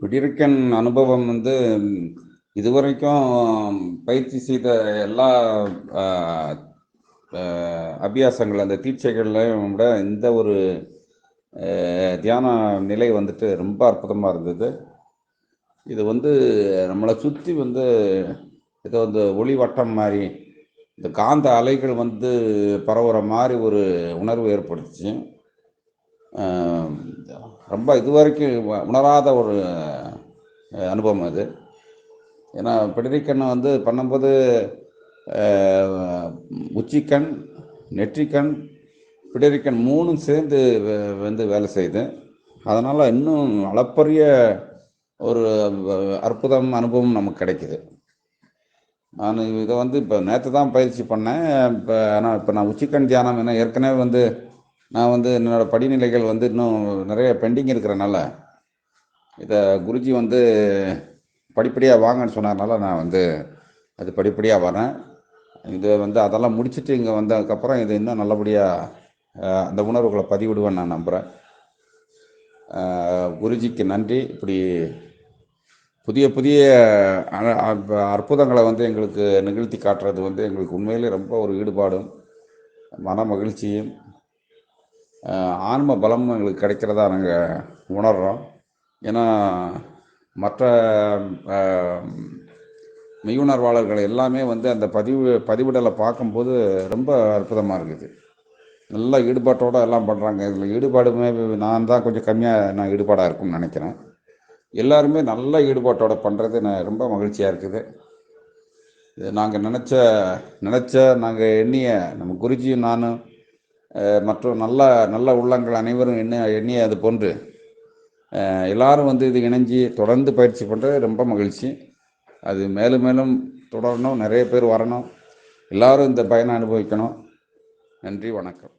பிடிரிக்கன் அனுபவம் வந்து இதுவரைக்கும் பயிற்சி செய்த எல்லா ஆ, ஆ, அபியாசங்கள் அந்த தீட்சைகள்லையும் விட இந்த ஒரு தியான நிலை வந்துட்டு ரொம்ப அற்புதமாக இருந்தது. இது வந்து நம்மளை சுற்றி வந்து ஏதோ இந்த ஒளி வட்டம் மாதிரி இந்த காந்த அலைகள் வந்து பரவுற மாதிரி ஒரு உணர்வு ஏற்படுத்துச்சு. ஆம், ரொம்ப இதுவரைக்கும் உணராத ஒரு அனுபவம் அது. ஏன்னா பிடரிக்கண்ணை வந்து பண்ணும்போது உச்சிக்கண், நெற்றிக்கண், பிடரிக்கண் மூணும் சேர்ந்து வந்து வேலை செய்யுது. அதனால் இன்னும் அளப்பரிய ஒரு அற்புதம் அனுபவம் நமக்கு கிடைக்குது. நான் இதை வந்து இப்போ நேற்று தான் பயிற்சி பண்ணேன். இப்போ நான் உச்சிக்கண் தியானம் ஏன்னா ஏற்கனவே வந்து நான் வந்து என்னோடய படிநிலைகள் வந்து இன்னும் நிறைய பெண்டிங் இருக்கிறனால இதை குருஜி வந்து படிப்படியாக வாங்கன்னு சொன்னதுனால நான் வந்து அது படிப்படியாக வரேன். இது வந்து அதெல்லாம் முடிச்சுட்டு இங்கே வந்ததுக்கப்புறம் இது இன்னும் நல்லபடியாக அந்த உணர்வுகளை பதிவிடுவேன்னு நான் நம்புகிறேன். குருஜிக்கு நன்றி. இப்படி புதிய புதிய அற்புதங்களை வந்து எங்களுக்கு நிகழ்த்தி காட்டுறது வந்து எங்களுக்கு உண்மையிலே ரொம்ப ஒரு ஈடுபாடும் மன மகிழ்ச்சியும் ஆன்ம பலமும் எங்களுக்கு கிடைக்கிறதா நாங்கள் உணர்கிறோம். ஏன்னா மற்ற மெய்யுணர்வாளர்கள் எல்லாமே வந்து அந்த பதிவிடலை பார்க்கும்போது ரொம்ப அற்புதமாக இருக்குது. நல்ல ஈடுபாட்டோடு எல்லாம் பண்ணுறாங்க. இதில் ஈடுபாடுமே நான் தான் கொஞ்சம் கம்மியாக ஈடுபாடாக இருக்கும்னு நினைக்கிறேன். எல்லாருமே நல்ல ஈடுபாட்டோடு பண்ணுறது ரொம்ப மகிழ்ச்சியாக இருக்குது. இது நாங்கள் நினச்ச நாங்கள் எண்ணிய நம்ம குருஜியும் நானும் மற்றும் நல்ல நல்ல உள்ளங்கள் அனைவரும் எண்ணிய அது போன்று எல்லாரும் வந்து இது இணைஞ்சி தொடர்ந்து பயிற்சி பண்ணுறது ரொம்ப மகிழ்ச்சி. அது மேலும் மேலும் தொடரணும், நிறைய பேர் வரணும், எல்லோரும் இந்த பயனை அனுபவிக்கணும். நன்றி, வணக்கம்.